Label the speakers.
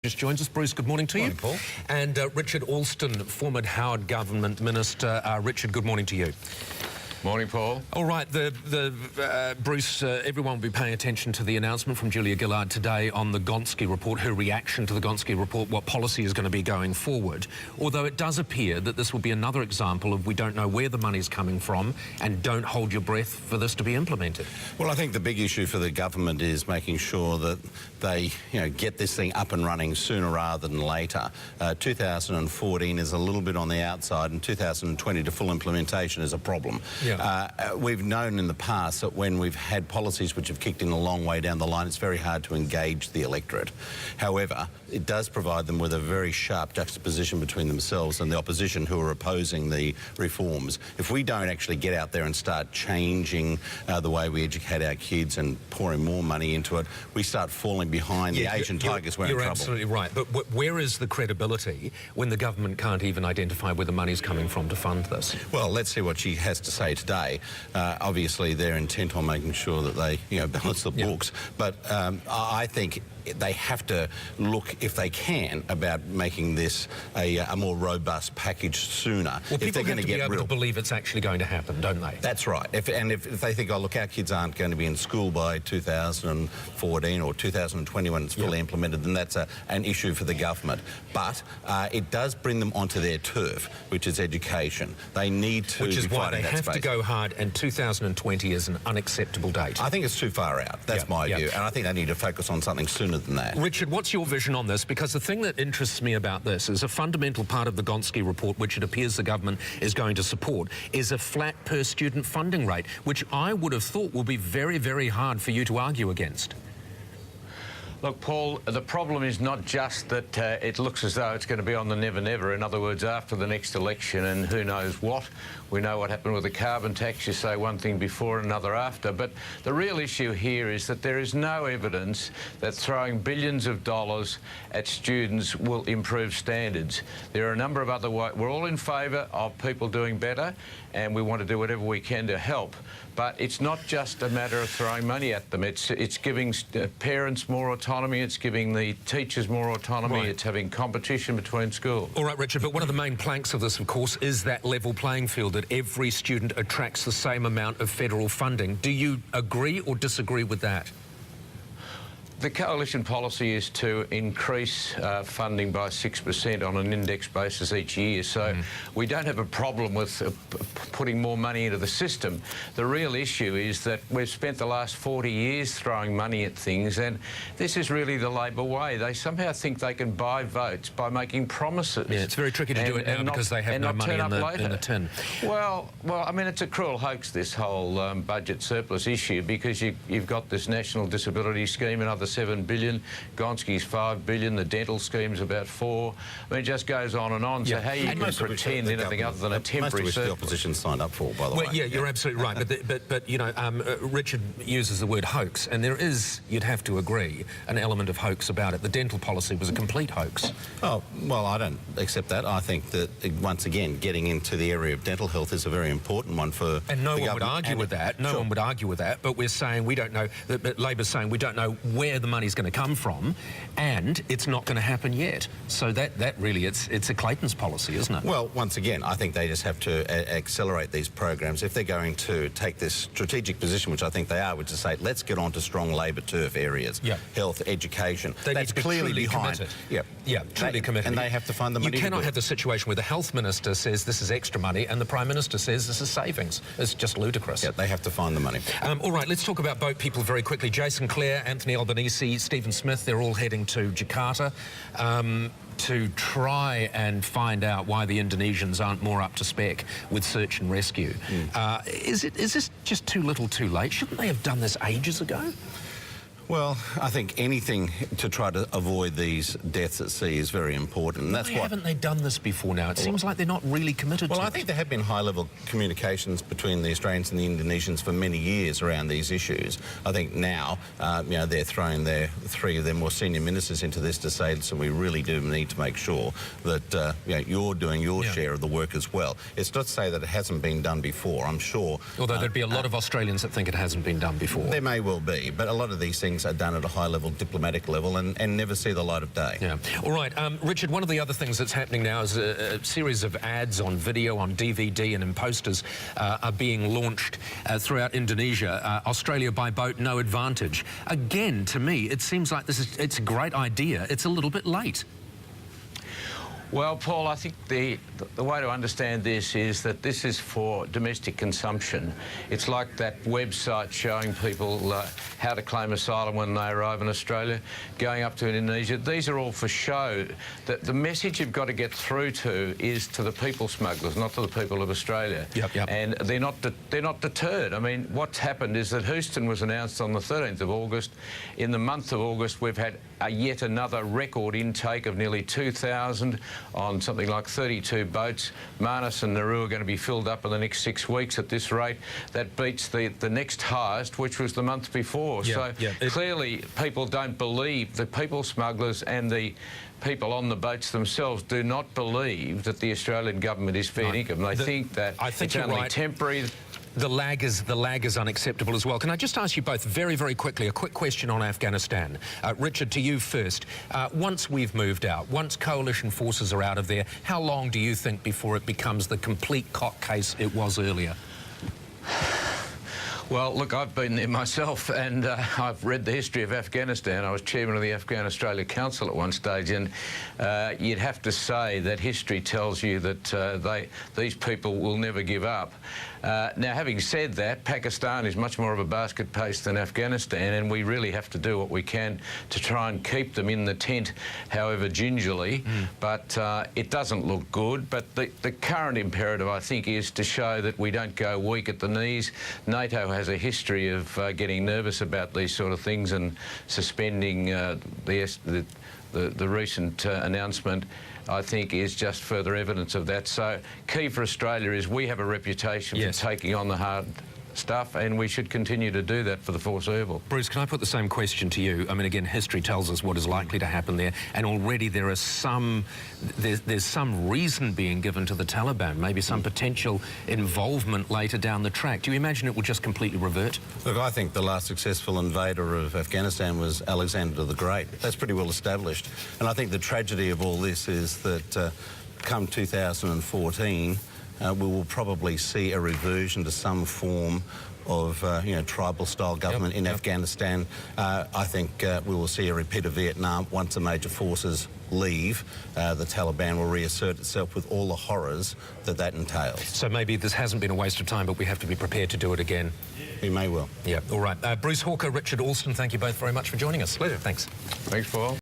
Speaker 1: Just joins us. Bruce, good morning to you.
Speaker 2: Morning, Paul.
Speaker 1: And Richard Alston, former Howard Government Minister. Richard, good morning to you.
Speaker 2: Morning, Paul.
Speaker 1: All right, Bruce, everyone will be paying attention to the announcement from Julia Gillard today on the Gonski report, her reaction to the Gonski report, what policy is going to be going forward. Although it does appear that this will be another example of we don't know where the money's coming from and don't hold your breath for this to be implemented.
Speaker 3: Well, I think the big issue for the government is making sure that they, get this thing up and running sooner rather than later. 2014 is a little bit on the outside, and 2020 to full implementation is a problem.
Speaker 1: Yeah.
Speaker 3: We've known in the past that when we've had policies which have kicked in a long way down the line, it's very hard to engage the electorate. However, it does provide them with a very sharp juxtaposition between themselves and the opposition who are opposing the reforms. If we don't actually get out there and start changing the way we educate our kids and pouring more money into it, we start falling behind the Asian tigers. We're in trouble.
Speaker 1: You're absolutely right. But where is the credibility when the government can't even identify where the money's coming from to fund this?
Speaker 3: Well, let's see what she has to say today. Obviously, they're intent on making sure that they, balance the books. But I think they have to look, if they can, about making this a more robust package sooner.
Speaker 1: Well, people have to be able to believe it's actually going to happen, don't they?
Speaker 3: That's right. If they think, oh, look, our kids aren't going to be in school by 2014 or 2020 when it's fully implemented, then that's an issue for the government. But it does bring them onto their turf, which is education. They need to
Speaker 1: Which is
Speaker 3: be
Speaker 1: why they have
Speaker 3: space.
Speaker 1: to go hard, and 2020 is an unacceptable date.
Speaker 3: I think it's too far out. That's my view. And I think they need to focus on something sooner than that.
Speaker 1: Richard, what's your vision on this? Because the thing that interests me about this is a fundamental part of the Gonski report, which it appears the government is going to support, is a flat per-student funding rate, which I would have thought will be very, very hard for you to argue against.
Speaker 2: Look, Paul, the problem is not just that it looks as though it's going to be on the never-never. In other words, after the next election and who knows what. We know what happened with the carbon tax. You say one thing before and another after. But the real issue here is that there is no evidence that throwing billions of dollars at students will improve standards. There are a number of other ways. We're all in favour of people doing better, and we want to do whatever we can to help. But it's not just a matter of throwing money at them. It's giving parents more autonomy. It's giving the teachers more autonomy. Right. It's having competition between schools.
Speaker 1: All right, Richard, but one of the main planks of this, of course, is that level playing field, that every student attracts the same amount of federal funding. Do you agree or disagree with that?
Speaker 2: The coalition policy is to increase funding by 6% on an index basis each year, so we don't have a problem with putting more money into the system. The real issue is that we've spent the last 40 years throwing money at things, and this is really the Labor way. They somehow think they can buy votes by making promises.
Speaker 1: Yeah, it's very tricky to do it now because they have no money in the tin.
Speaker 2: Well, I mean, it's a cruel hoax, this whole budget surplus issue, because you've got this National Disability Scheme and other 7 billion, Gonski's 5 billion, the dental scheme's about 4. I mean, it just goes on and on. So how you can pretend anything other than a temporary surplus?
Speaker 3: The opposition signed up for, by the way.
Speaker 1: Yeah, you're absolutely right. But Richard uses the word hoax, and there is, you'd have to agree, an element of hoax about it. The dental policy was a complete hoax.
Speaker 3: Oh, well, I don't accept that. I think that, once again, getting into the area of dental health is a very important one for
Speaker 1: And no one would argue with that. No one would argue with that. But we're saying we don't know, Labor's saying we don't know where the money's going to come from, and it's not going to happen yet. So that really, it's a Clayton's policy, isn't it?
Speaker 3: Well, once again, I think they just have to accelerate these programs. If they're going to take this strategic position, which I think they are, which is say, let's get on to strong Labor turf areas, health, education.
Speaker 1: That's clearly behind.
Speaker 3: Committed.
Speaker 1: Truly committed.
Speaker 3: And they have to fund the money.
Speaker 1: You cannot have the situation where the health minister says this is extra money and the Prime Minister says this is savings. It's just ludicrous.
Speaker 3: Yeah, they have to find the money.
Speaker 1: All right, let's talk about boat people very quickly. Jason Clare, Anthony Albanese, Stephen Smith, they're all heading to Jakarta to try and find out why the Indonesians aren't more up to spec with search and rescue. Is this just too little too late? Shouldn't they have done this ages ago?
Speaker 3: Well, I think anything to try to avoid these deaths at sea is very important. And that's
Speaker 1: why haven't they done this before now? It seems like they're not really committed to it.
Speaker 3: Well, I think there have been high-level communications between the Australians and the Indonesians for many years around these issues. I think now, they're throwing three of their more senior ministers into this to say, so we really do need to make sure that you're doing your share of the work as well. It's not to say that it hasn't been done before, I'm sure.
Speaker 1: Although there'd be a lot of Australians that think it hasn't been done before.
Speaker 3: There may well be, but a lot of these things things are done at a high-level diplomatic level and never see the light of day.
Speaker 1: Yeah. All right, Richard, one of the other things that's happening now is a series of ads on video, on DVD and in posters are being launched throughout Indonesia. Australia by boat, no advantage. Again, to me, it seems like it's a great idea. It's a little bit late.
Speaker 2: Well, Paul, I think the way to understand this is that this is for domestic consumption. It's like that website showing people how to claim asylum when they arrive in Australia, going up to Indonesia. These are all for show. The message you've got to get through to is to the people smugglers, not to the people of Australia.
Speaker 1: Yep.
Speaker 2: And they're not deterred. I mean, what's happened is that Houston was announced on the 13th of August. In the month of August, we've had yet another record intake of nearly 2,000 on something like 32 boats. Manus and Nauru are going to be filled up in the next 6 weeks at this rate. That beats the next highest, which was the month before. Clearly people don't believe, the people smugglers and the people on the boats themselves do not believe that the Australian government is fair income. They think that it's only temporary.
Speaker 1: The lag is unacceptable as well. Can I just ask you both very, very quickly a quick question on Afghanistan? Richard, to you first. Once we've moved out, once coalition forces are out of there, how long do you think before it becomes the complete cock case it was earlier?
Speaker 2: Well, look, I've been there myself and I've read the history of Afghanistan. I was chairman of the Afghan-Australia Council at one stage, and you'd have to say that history tells you that these people will never give up. Now, having said that, Pakistan is much more of a basket case than Afghanistan, and we really have to do what we can to try and keep them in the tent, however gingerly. But it doesn't look good. But the current imperative, I think, is to show that we don't go weak at the knees. NATO has a history of getting nervous about these sort of things and suspending the recent announcement, I think, is just further evidence of that. So key for Australia is we have a reputation for taking on the hard stuff, and we should continue to do that for the foreseeable.
Speaker 1: Bruce, can I put the same question to you? I mean, again, history tells us what is likely to happen there, and already there are there's some reason being given to the Taliban, maybe some potential involvement later down the track. Do you imagine it will just completely revert?
Speaker 3: Look, I think the last successful invader of Afghanistan was Alexander the Great. That's pretty well established. And I think the tragedy of all this is that come 2014, we will probably see a reversion to some form of, tribal-style government in Afghanistan. I think we will see a repeat of Vietnam. Once the major forces leave, the Taliban will reassert itself with all the horrors that entails.
Speaker 1: So maybe this hasn't been a waste of time, but we have to be prepared to do it again.
Speaker 3: We may well.
Speaker 1: Yeah, all right. Bruce Hawker, Richard Alston, thank you both very much for joining us. Pleasure. Thanks.
Speaker 2: Thanks, Paul.